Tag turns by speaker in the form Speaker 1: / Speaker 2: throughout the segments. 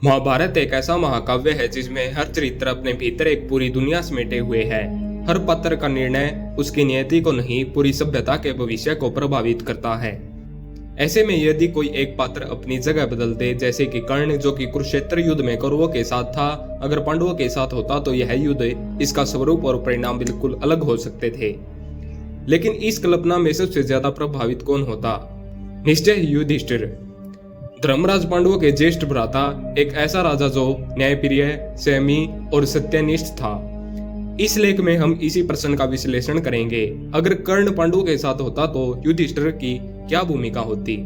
Speaker 1: महाभारत एक ऐसा महाकाव्य है जिसमें हर चरित्र अपने भीतर एक पूरी दुनिया समेटे हुए है। हर पात्र का निर्णय उसकी नियति को नहीं, पूरी सभ्यता के भविष्य को प्रभावित करता है। ऐसे में यदि कोई एक पात्र अपनी जगह बदल दे, जैसे कि कर्ण जो कि कुरुक्षेत्र युद्ध में कौरवों के साथ था, अगर पांडवों के साथ होता तो यह युद्ध, इसका स्वरूप और परिणाम बिल्कुल अलग हो सकते थे। लेकिन इस कल्पना में सबसे ज्यादा प्रभावित कौन होता? निश्चय युधिष्ठिर। धर्मराज पांडवों के ज्येष्ठ भ्राता, एक ऐसा राजा जो न्यायप्रिय, संयमी और सत्यनिष्ठ था। इस लेख में हम इसी प्रश्न का विश्लेषण करेंगे। अगर कर्ण पांडवों के साथ होता तो युधिष्ठिर की क्या भूमिका होती?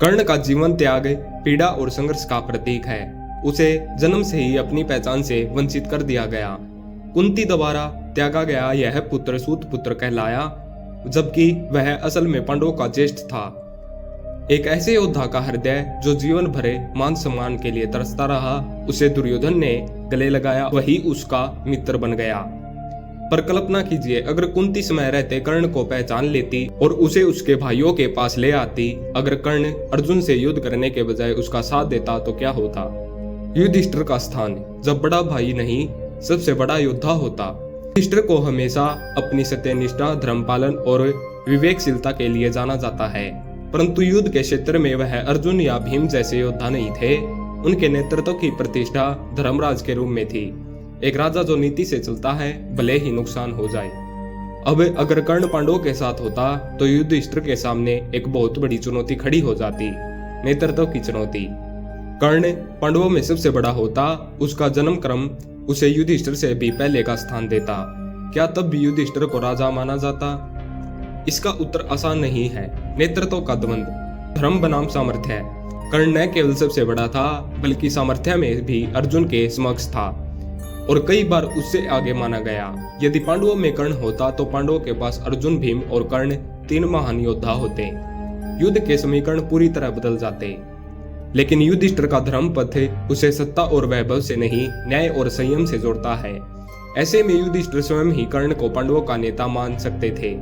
Speaker 1: कर्ण का जीवन त्याग, पीड़ा और संघर्ष का प्रतीक है। उसे जन्म से ही अपनी पहचान से वंचित कर दिया गया। कुंती द्वारा त्यागा गया यह पुत्र सूत पुत्र कहलाया, जबकि वह असल में पांडवों का ज्येष्ठ था। एक ऐसे योद्धा का हृदय जो जीवन भरे मान सम्मान के लिए तरसता रहा, उसे दुर्योधन ने गले लगाया, वही उसका मित्र बन गया। पर कल्पना कीजिए, अगर कुंती समय रहते कर्ण को पहचान लेती और उसे उसके भाइयों के पास ले आती। अगर कर्ण अर्जुन से युद्ध करने के बजाय उसका साथ देता तो क्या होता? युधिष्ठिर का स्थान जब बड़ा भाई नहीं, सबसे बड़ा योद्धा होता। युधिष्ठिर को हमेशा अपनी सत्यनिष्ठा, धर्मपालन और विवेकशीलता के लिए जाना जाता है, परंतु युद्ध के क्षेत्र में वह अर्जुन या भीम जैसे योद्धा नहीं थे। उनके नेतृत्व की प्रतिष्ठा धर्मराज के रूप में थी। एक राजा जो नीति से चलता है, भले ही नुकसान हो जाए। अब अगर कर्ण पांडवों के साथ होता तो युधिष्ठिर के सामने एक बहुत बड़ी चुनौती खड़ी हो जाती, नेतृत्व की चुनौती। कर्ण पांडवों में सबसे बड़ा होता, उसका जन्म क्रम उसे युधिष्ठिर से भी पहले का स्थान देता। क्या तब भी युधिष्ठिर को राजा माना जाता? इसका उत्तर आसान नहीं है। नेतृत्व का द्वंद, धर्म बनाम सामर्थ्य है। कर्ण न केवल सबसे बड़ा था, बल्कि सामर्थ्य में भी अर्जुन के समक्ष था और कई बार उससे आगे माना गया। यदि पांडवों में कर्ण होता तो पांडवों के पास अर्जुन, भीम और कर्ण तीन महान योद्धा होते। युद्ध के समीकरण पूरी तरह बदल जाते। लेकिन युधिष्ठिर का धर्म पथ उसे सत्ता और वैभव से नहीं, न्याय और संयम से जोड़ता है। ऐसे में युधिष्ठिर स्वयं ही कर्ण को पांडवों का नेता मान सकते थे।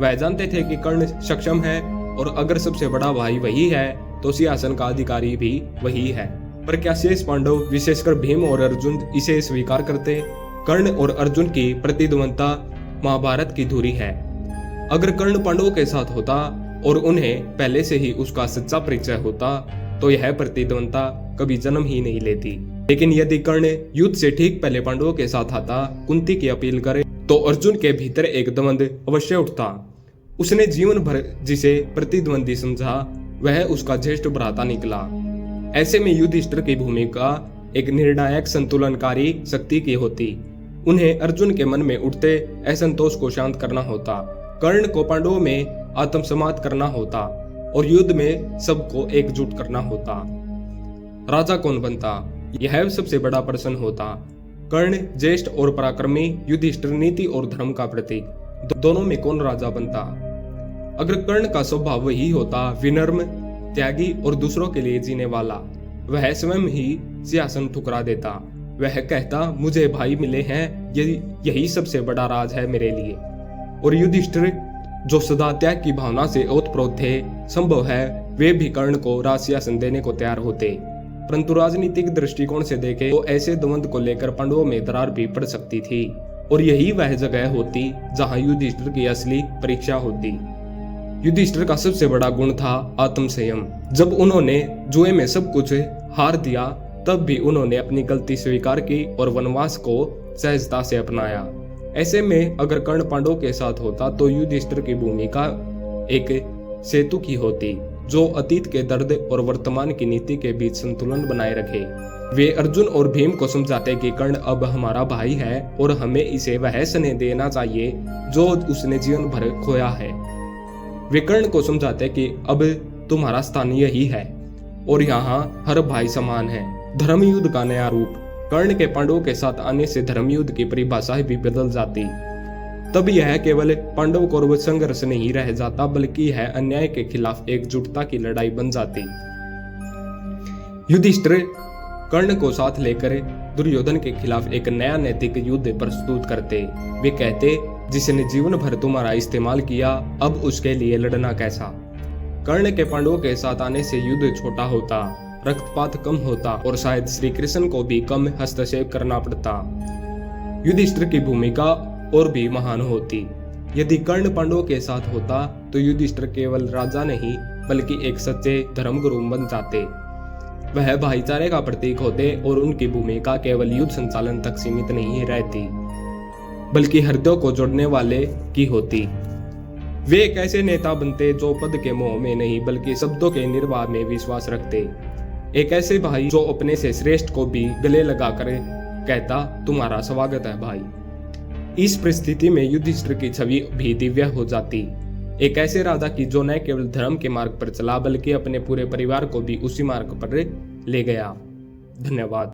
Speaker 1: वह जानते थे कि कर्ण सक्षम है और अगर सबसे बड़ा भाई वही है तो सिंहासन का अधिकारी भी वही है। पर क्या शेष पांडव, विशेषकर भीम और अर्जुन, इसे स्वीकार करते? कर्ण और अर्जुन की प्रतिद्वंदता महाभारत की धुरी है। अगर कर्ण पांडवों के साथ होता और उन्हें पहले से ही उसका सच्चा परिचय होता तो यह प्रतिद्वंदता कभी जन्म ही नहीं लेती। लेकिन यदि कर्ण युद्ध से ठीक पहले पांडवों के साथ आता, कुंती की अपील करे, तो अर्जुन के भीतर एक द्वंद अवश्य उठता। उसने जीवन भर जिसे प्रतिद्वंदी समझा, वह उसका ज्येष्ठ भ्राता निकला। ऐसे में युधिष्ठिर की भूमिका एक निर्णायक संतुलनकारी शक्ति की होती। उन्हें अर्जुन के मन में उठते असंतोष को शांत करना होता, कर्ण को पांडवों में आत्मसमाध करना होता और युद्ध में सबको एकजुट करना होता। राजा कौन बनता? यह सबसे बड़ा प्रश्न होता। कर्ण ज्येष्ठ और पराक्रमी, युधिष्ठिर नीति और धर्म का प्रतीक। दोनों में कौन राजा बनता? अगर कर्ण का स्वभाव वही होता, विनम्र, त्यागी और दूसरों के लिए जीने वाला, वह स्वयं ही सिंहासन ठुकरा देता। वह कहता, मुझे भाई मिले हैं, यही सबसे बड़ा राज है मेरे लिए। और युधिष्ठिर जो सदा त्याग की भावना से ओतप्रोत थे, संभव है वे भी कर्ण को राज सिंहासन देने को तैयार होते। परंतु राजनीतिक दृष्टिकोण से देखें तो ऐसे द्वंद को लेकर पांडवों में दरार भी पड़ सकती थी और यही वह जगह होती जहां युधिष्ठिर की असली परीक्षा होती। युधिष्ठिर का सबसे बड़ा गुण था आत्मसंयम। जब उन्होंने जुए में सब कुछ हार दिया, तब भी उन्होंने अपनी गलती स्वीकार की और वनवास को सहजता से अपनाया। ऐसे में अगर कर्ण पांडवों के साथ होता तो युधिष्ठिर की भूमिका एक सेतु की होती, जो अतीत के दर्द और वर्तमान की नीति के बीच संतुलन बनाए रखे। वे अर्जुन और भीम को समझाते कि कर्ण अब हमारा भाई है और हमें इसे वह स्नेह देना चाहिए जो उसने जीवन भर खोया है। वे कर्ण को समझाते कि अब तुम्हारा स्थान यही है और यहाँ हर भाई समान है। धर्म युद्ध का नया रूप। कर्ण के पांडवों के साथ आने से धर्म युद्ध की परिभाषा भी बदल जाती। तब यह केवल पांडव कौरव संघर्ष नहीं रह जाता, बल्कि यह अन्याय के खिलाफ एकजुटता की लड़ाई बन जाती। युधिष्ठिर कर्ण को साथ लेकर दुर्योधन के खिलाफ एक नया नैतिक युद्ध प्रस्तुत करते। वे कहते, जिसने जीवन भर तुम्हारा इस्तेमाल किया, अब उसके लिए लड़ना कैसा? कर्ण के पांडवों के साथ आने से युद्ध छोटा होता, रक्तपात कम होता और शायद श्री कृष्ण को भी कम हस्तक्षेप करना पड़ता। युधिष्ठिर की भूमिका और भी महान होती। यदि कर्ण पांडवों के साथ होता तो युधिष्ठिर केवल राजा नहीं बल्कि एक सच्चे धर्मगुरु बन जाते। वह भाईचारे का प्रतीक होते और उनकी भूमिका केवल युद्ध संचालन तक सीमित नहीं रहती बल्कि हृदयों को जोड़ने वाले की होती। वे एक ऐसे नेता बनते जो पद के मोह में नहीं बल्कि शब्दों के निर्वाह में विश्वास रखते। एक ऐसे भाई जो अपने से श्रेष्ठ को भी गले लगाकर कहता, तुम्हारा स्वागत है भाई। इस परिस्थिति में युधिष्ठिर की छवि भी दिव्य हो जाती। एक ऐसे राजा की जो न केवल धर्म के मार्ग पर चला बल्कि अपने पूरे परिवार को भी उसी मार्ग पर ले गया। धन्यवाद।